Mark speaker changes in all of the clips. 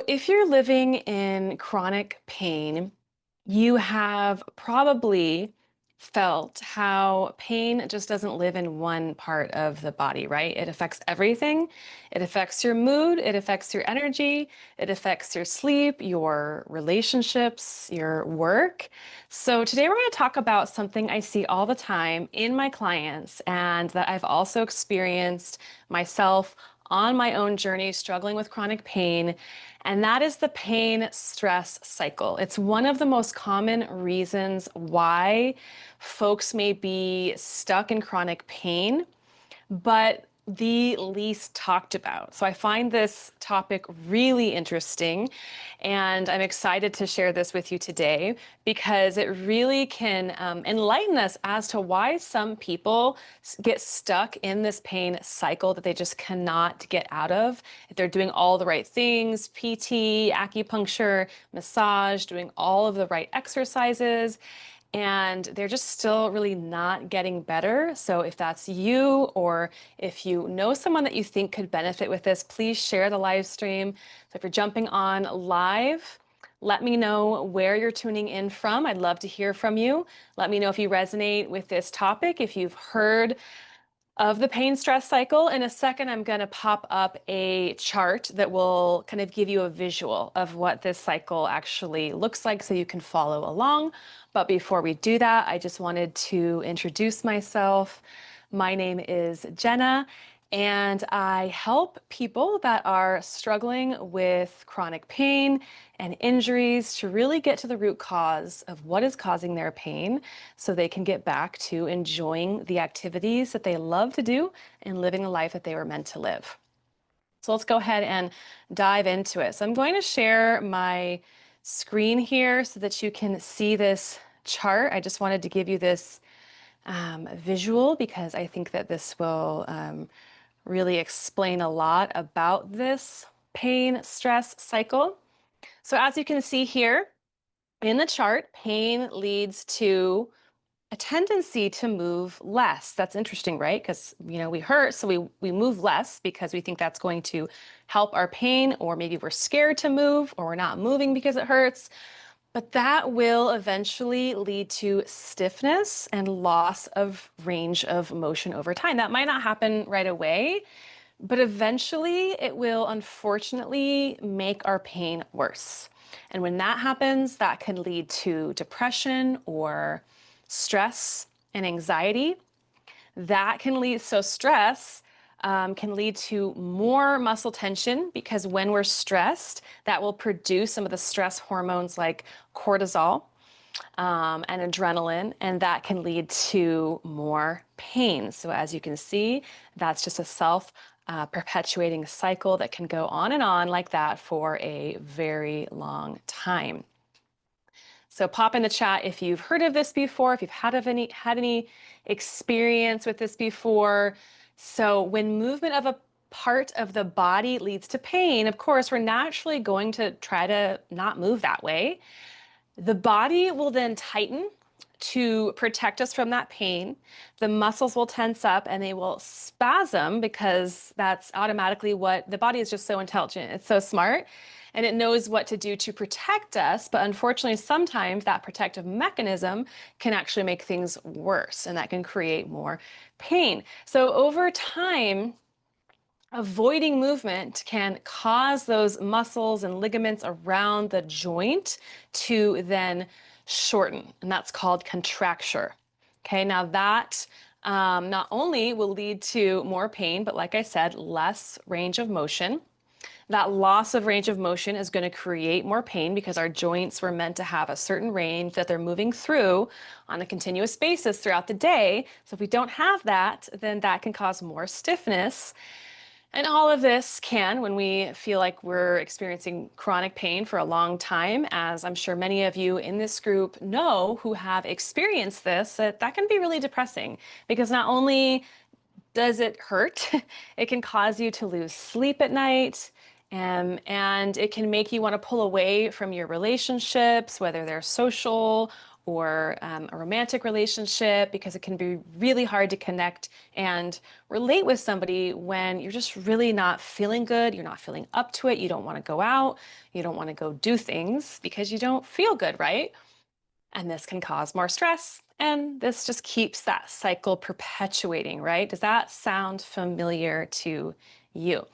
Speaker 1: if you're living in chronic pain, you have probably felt how pain just doesn't live in one part of the body, right? It affects everything. It affects your mood, it affects your energy, it affects your sleep, your relationships, your work. So today we're going to talk about something I see all the time in my clients and that I've also experienced myself on my own journey struggling with chronic pain, and that is the pain stress cycle. It's one of the most common reasons why folks may be stuck in chronic pain, but the least talked about. So I find this topic really interesting, and I'm excited to share this with you today because it really can enlighten us as to why some people get stuck in this pain cycle that they just cannot get out of. If they're doing all the right things, PT, acupuncture, massage, doing all of the right exercises, and they're just still really not getting better. So if that's you, or if you know someone that you think could benefit with this, please share the live stream. So if you're jumping on live, let me know where you're tuning in from. I'd love to hear from you. Let me know if you resonate with this topic, if you've heard of the pain stress cycle. In a second, I'm going to pop up a chart that will kind of give you a visual of what this cycle actually looks like so you can follow along. But before we do that, I just wanted to introduce myself. My name is Jenna, and I help people that are struggling with chronic pain and injuries to really get to the root cause of what is causing their pain so they can get back to enjoying the activities that they love to do and living the life that they were meant to live. So let's go ahead and dive into it. So I'm going to share my screen here so that you can see this chart. I just wanted to give you this visual because I think that this will really explain a lot about this pain stress cycle. So as you can see here in the chart, pain leads to a tendency to move less. That's interesting, right? Because we hurt, so we move less because we think that's going to help our pain, or maybe we're scared to move, or we're not moving because it hurts. But that will eventually lead to stiffness and loss of range of motion over time. That might not happen right away, but eventually it will unfortunately make our pain worse. And when that happens, that can lead to depression or stress and anxiety. That can lead, so stress can lead to more muscle tension because when we're stressed, that will produce some of the stress hormones like cortisol and adrenaline, and that can lead to more pain. So as you can see, that's just a perpetuating cycle that can go on and on like that for a very long time. So pop in the chat if you've heard of this before, if you've had any experience with this before. So when movement of a part of the body leads to pain, of course, we're naturally going to try to not move that way. The body will then tighten to protect us from that pain. The muscles will tense up and they will spasm because that's automatically what the body is, just so intelligent. It's so smart and it knows what to do to protect us. But unfortunately, sometimes that protective mechanism can actually make things worse, and that can create more pain. So over time, avoiding movement can cause those muscles and ligaments around the joint to then shorten, and that's called contracture. Okay, now that not only will lead to more pain, but like I said, less range of motion. That loss of range of motion is going to create more pain because our joints were meant to have a certain range that they're moving through on a continuous basis throughout the day. So if we don't have that, then that can cause more stiffness. And all of this can, when we feel like we're experiencing chronic pain for a long time, as I'm sure many of you in this group know who have experienced this, that can be really depressing because not only does it hurt, it can cause you to lose sleep at night. And it can make you want to pull away from your relationships, whether they're social or a romantic relationship, because it can be really hard to connect and relate with somebody when you're just really not feeling good. You're not feeling up to it. You don't want to go out. You don't want to go do things because you don't feel good, right? And this can cause more stress. And this just keeps that cycle perpetuating, right? Does that sound familiar to you?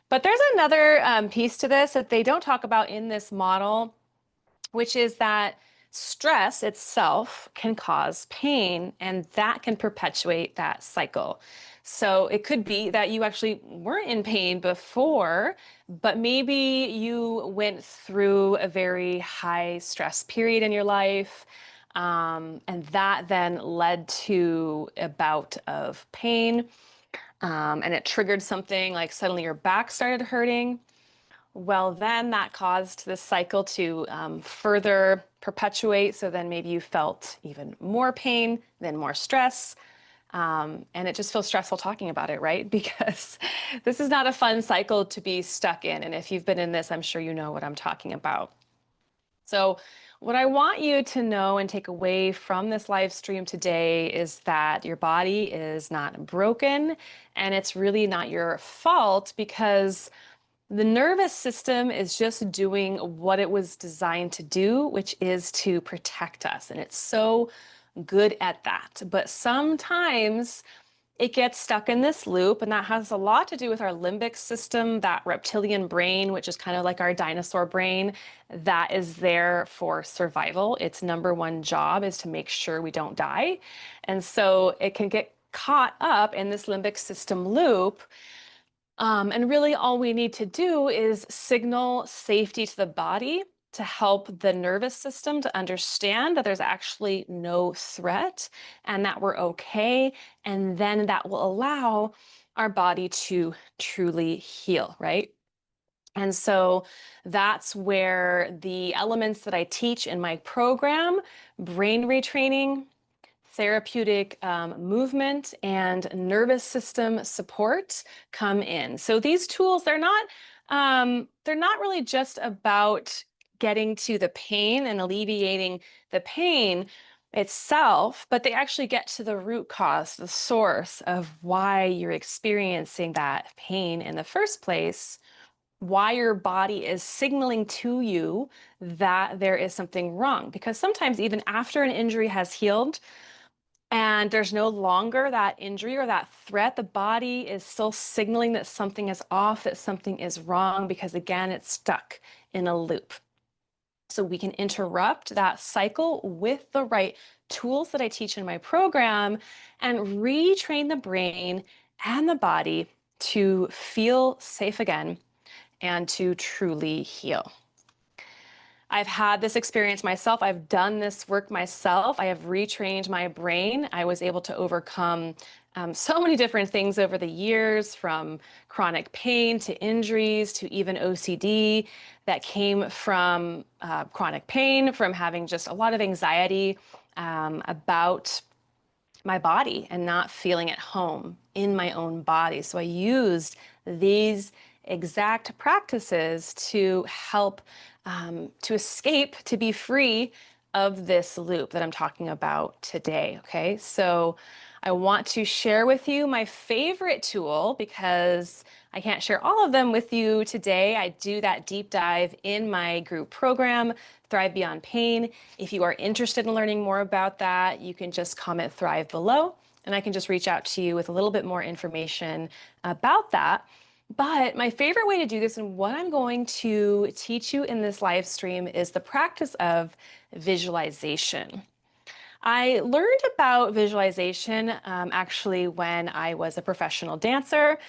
Speaker 1: But there's another piece to this that they don't talk about in this model, which is that stress itself can cause pain, and that can perpetuate that cycle. So it could be that you actually weren't in pain before, but maybe you went through a very high stress period in your life. And that then led to a bout of pain. And it triggered something like suddenly your back started hurting. Well, then that caused this cycle to further perpetuate. So then maybe you felt even more pain, then more stress. And it just feels stressful talking about it, right? Because this is not a fun cycle to be stuck in. And if you've been in this, I'm sure you know what I'm talking about. So what I want you to know and take away from this live stream today is that your body is not broken, and it's really not your fault, because the nervous system is just doing what it was designed to do, which is to protect us. And it's so good at that. But sometimes it gets stuck in this loop, and that has a lot to do with our limbic system, that reptilian brain, which is kind of like our dinosaur brain, that is there for survival. Its number one job is to make sure we don't die. And so it can get caught up in this limbic system loop. And really all we need to do is signal safety to the body to help the nervous system to understand that there's actually no threat and that we're okay. And then that will allow our body to truly heal, right? And so that's where the elements that I teach in my program, brain retraining, therapeutic movement, and nervous system support come in. So these tools, they're not really just about getting to the pain and alleviating the pain itself, but they actually get to the root cause, the source of why you're experiencing that pain in the first place, why your body is signaling to you that there is something wrong. Because sometimes even after an injury has healed, and there's no longer that injury or that threat, the body is still signaling that something is off, that something is wrong, because again, it's stuck in a loop. So we can interrupt that cycle with the right tools that I teach in my program and retrain the brain and the body to feel safe again and to truly heal. I've had this experience myself. I've done this work myself. I have retrained my brain. I was able to overcome so many different things over the years, from chronic pain to injuries to even OCD that came from chronic pain, from having just a lot of anxiety about my body and not feeling at home in my own body. So I used these exact practices to help to escape, to be free of this loop that I'm talking about today. Okay, so I want to share with you my favorite tool, because I can't share all of them with you today. I do that deep dive in my group program, Thrive Beyond Pain. If you are interested in learning more about that, you can just comment Thrive below, and I can just reach out to you with a little bit more information about that. But my favorite way to do this, and what I'm going to teach you in this live stream, is the practice of visualization. I learned about visualization actually when I was a professional dancer.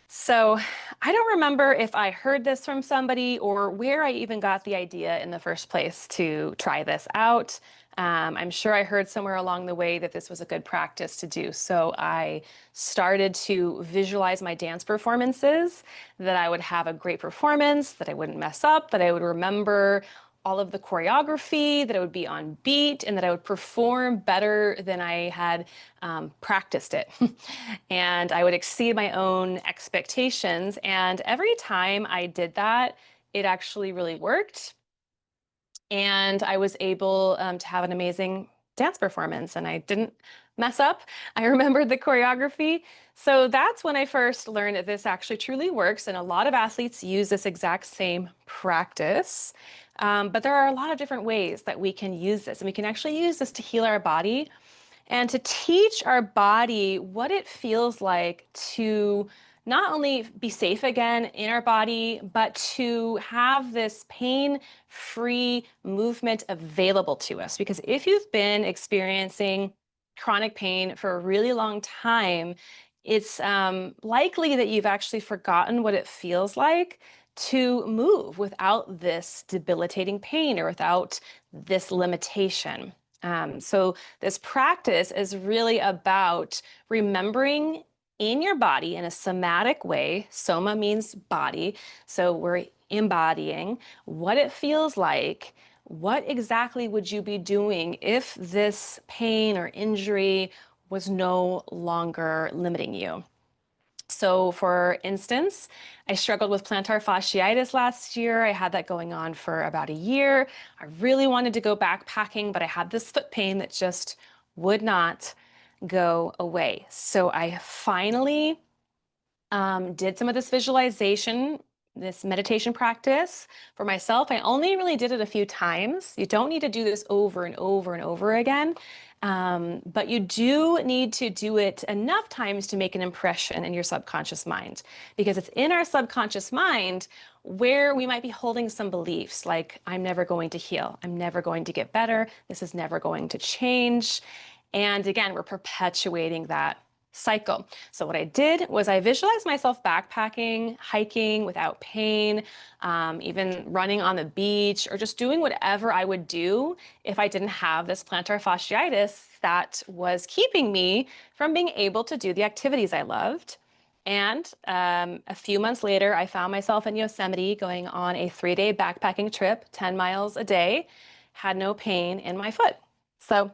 Speaker 1: So I don't remember if I heard this from somebody or where I even got the idea in the first place to try this out. I'm sure I heard somewhere along the way that this was a good practice to do. So I started to visualize my dance performances, that I would have a great performance, that I wouldn't mess up, that I would remember all of the choreography, that it would be on beat, and that I would perform better than I had practiced it. And I would exceed my own expectations. And every time I did that, it actually really worked. And I was able to have an amazing dance performance, and I didn't mess up. I remembered the choreography. So that's when I first learned that this actually truly works. And a lot of athletes use this exact same practice. But there are a lot of different ways that we can use this, and we can actually use this to heal our body and to teach our body what it feels like to not only be safe again in our body, but to have this pain free movement available to us. Because if you've been experiencing chronic pain for a really long time, it's likely that you've actually forgotten what it feels like to move without this debilitating pain or without this limitation. So this practice is really about remembering in your body in a somatic way. Soma means body. So we're embodying what it feels like. What exactly would you be doing if this pain or injury was no longer limiting you? So, for instance, I struggled with plantar fasciitis last year. I had that going on for about a year. I really wanted to go backpacking, but I had this foot pain that just would not go away. So, I finally did some of this visualization, this meditation practice for myself. I only really did it a few times. You don't need to do this over and over and over again, but you do need to do it enough times to make an impression in your subconscious mind, because it's in our subconscious mind where we might be holding some beliefs like, I'm never going to heal, I'm never going to get better, this is never going to change. And again, we're perpetuating that cycle. So what I did was I visualized myself backpacking, hiking without pain, even running on the beach, or just doing whatever I would do if I didn't have this plantar fasciitis that was keeping me from being able to do the activities I loved. And a few months later, I found myself in Yosemite going on a 3-day backpacking trip, 10 miles a day, had no pain in my foot. So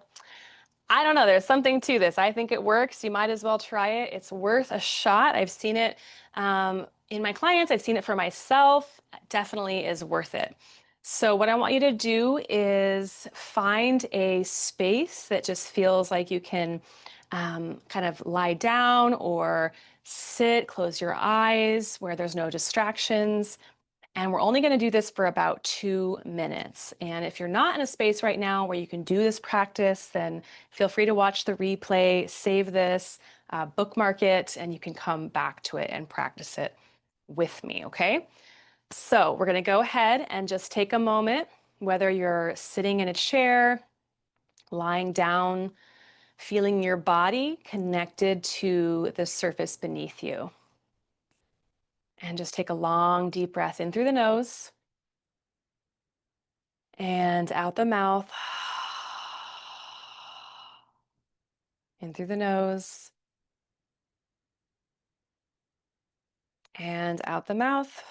Speaker 1: I don't know. There's something to this. I think it works. You might as well try it. It's worth a shot. I've seen it in my clients. I've seen it for myself. It definitely is worth it. So what I want you to do is find a space that just feels like you can kind of lie down or sit, close your eyes where there's no distractions. And we're only going to do this for about 2 minutes. And if you're not in a space right now where you can do this practice, then feel free to watch the replay, save this, bookmark it, and you can come back to it and practice it with me, okay? So we're going to go ahead and just take a moment, whether you're sitting in a chair, lying down, feeling your body connected to the surface beneath you. And just take a long, deep breath in through the nose and out the mouth. In through the nose and out the mouth.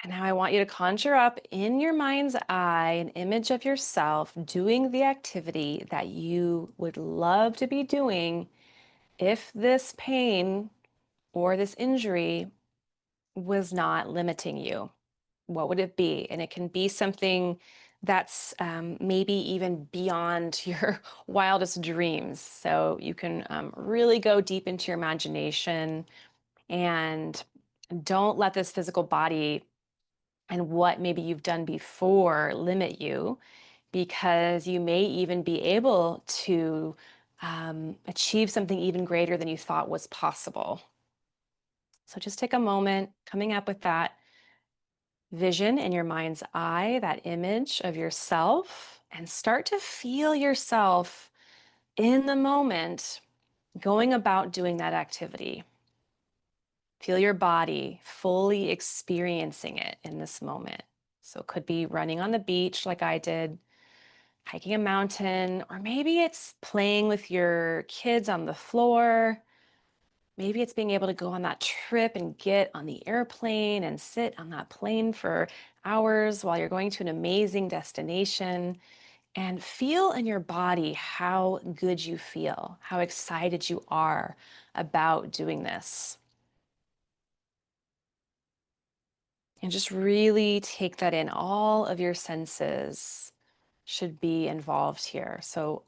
Speaker 1: And now I want you to conjure up in your mind's eye an image of yourself doing the activity that you would love to be doing if this pain or this injury was not limiting you. What would it be? And it can be something that's maybe even beyond your wildest dreams. So you can really go deep into your imagination and don't let this physical body and what maybe you've done before limit you, because you may even be able to achieve something even greater than you thought was possible. So just take a moment coming up with that vision in your mind's eye, that image of yourself, and start to feel yourself in the moment going about doing that activity. Feel your body fully experiencing it in this moment. So it could be running on the beach like I did, hiking a mountain, or maybe it's playing with your kids on the floor. Maybe it's being able to go on that trip and get on the airplane and sit on that plane for hours while you're going to an amazing destination, and feel in your body how good you feel, how excited you are about doing this. And just really take that in. All of your senses should be involved here. So,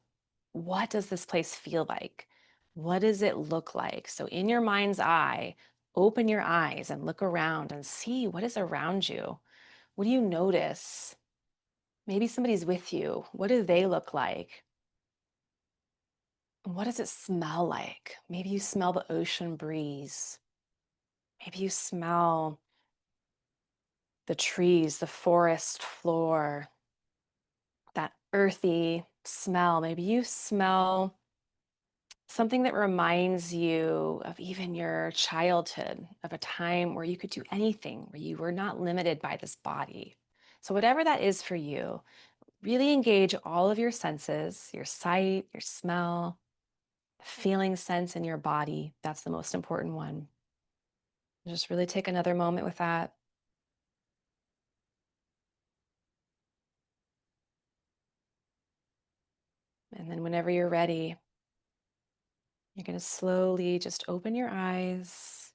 Speaker 1: what does this place feel like? What does it look like? So, in your mind's eye, open your eyes and look around and see what is around you. What do you notice? Maybe somebody's with you. What do they look like? What does it smell like? Maybe you smell the ocean breeze. Maybe you smell the trees, the forest floor, that earthy smell. Maybe you smell something that reminds you of even your childhood, of a time where you could do anything, where you were not limited by this body. So, whatever that is for you, really engage all of your senses, your sight, your smell, feeling sense in your body. That's the most important one. Just really take another moment with that. And then, whenever you're ready, you're going to slowly just open your eyes.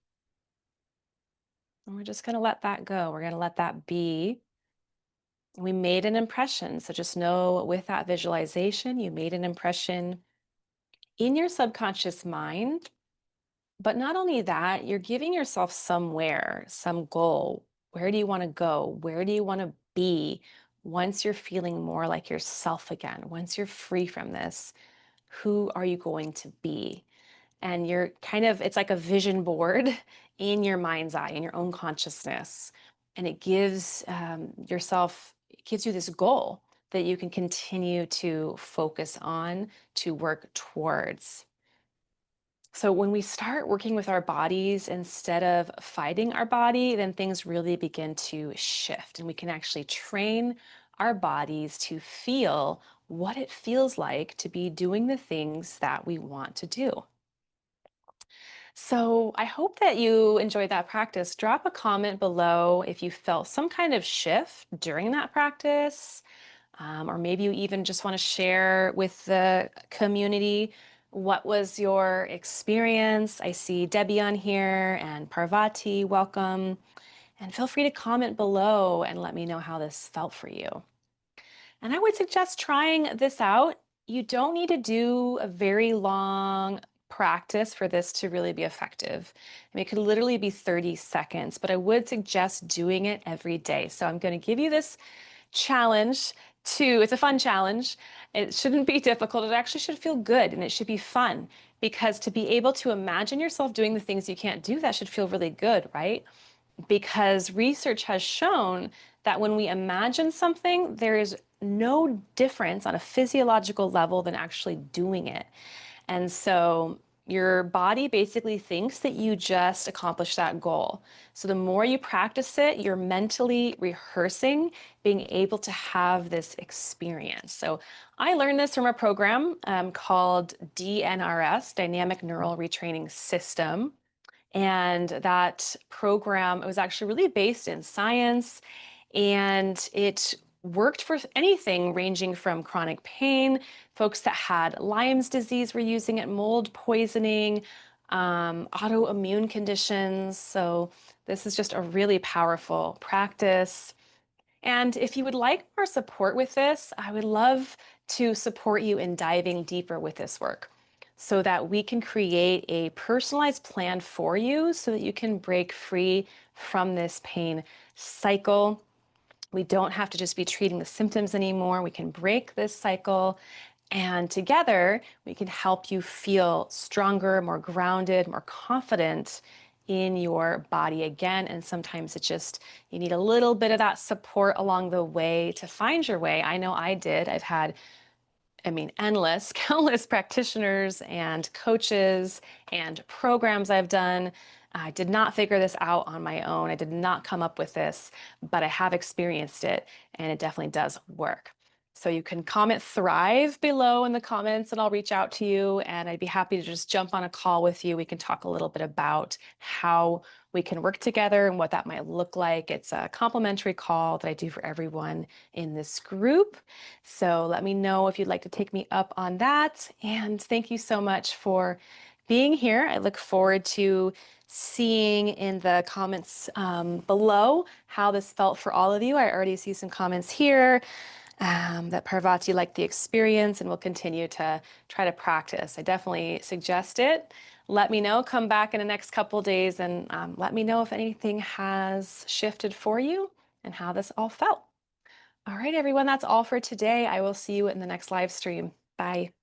Speaker 1: And we're just going to let that go. We're going to let that be. We made an impression. So just know with that visualization, you made an impression in your subconscious mind. But not only that, you're giving yourself somewhere, some goal. Where do you want to go? Where do you want to be once you're feeling more like yourself again? Once you're free from this, who are you going to be? And you're kind of, it's like a vision board in your mind's eye, in your own consciousness. And it gives yourself, it gives you this goal that you can continue to focus on, to work towards. So when we start working with our bodies instead of fighting our body, then things really begin to shift and we can actually train our bodies to feel what it feels like to be doing the things that we want to do. So I hope that you enjoyed that practice. Drop a comment below if you felt some kind of shift during that practice, or maybe you even just want to share with the community what was your experience. I see Debbie on here and Parvati, welcome. And feel free to comment below and let me know how this felt for you. And I would suggest trying this out. You don't need to do a very long practice for this to really be effective. I mean, it could literally be 30 seconds, but I would suggest doing it every day. So I'm going to give you this challenge it's a fun challenge. It shouldn't be difficult. It actually should feel good and it should be fun because to be able to imagine yourself doing the things you can't do, that should feel really good, right? Because research has shown that when we imagine something, there is no difference on a physiological level than actually doing it. And so your body basically thinks that you just accomplished that goal. So the more you practice it, you're mentally rehearsing being able to have this experience. So I learned this from a program called DNRS, Dynamic Neural Retraining System. And that program, it was actually really based in science and it worked for anything ranging from chronic pain, folks that had Lyme's disease were using it, mold poisoning, autoimmune conditions. So this is just a really powerful practice. And if you would like more support with this, I would love to support you in diving deeper with this work so that we can create a personalized plan for you so that you can break free from this pain cycle. We don't have to just be treating the symptoms anymore. We can break this cycle. And together, we can help you feel stronger, more grounded, more confident in your body again. And sometimes it's just, you need a little bit of that support along the way to find your way. I know I did. I've had endless, countless practitioners and coaches and programs I've done. I did not figure this out on my own. I did not come up with this, but I have experienced it and it definitely does work. So you can comment Thrive below in the comments and I'll reach out to you and I'd be happy to just jump on a call with you. We can talk a little bit about how we can work together and what that might look like. It's a complimentary call that I do for everyone in this group. So let me know if you'd like to take me up on that. And thank you so much for being here. I look forward to seeing in the comments below how this felt for all of you. I already see some comments here that Parvati liked the experience and will continue to try to practice. I definitely suggest it. Let me know, come back in the next couple days and let me know if anything has shifted for you and how this all felt. All right, everyone, that's all for today. I will see you in the next live stream. Bye.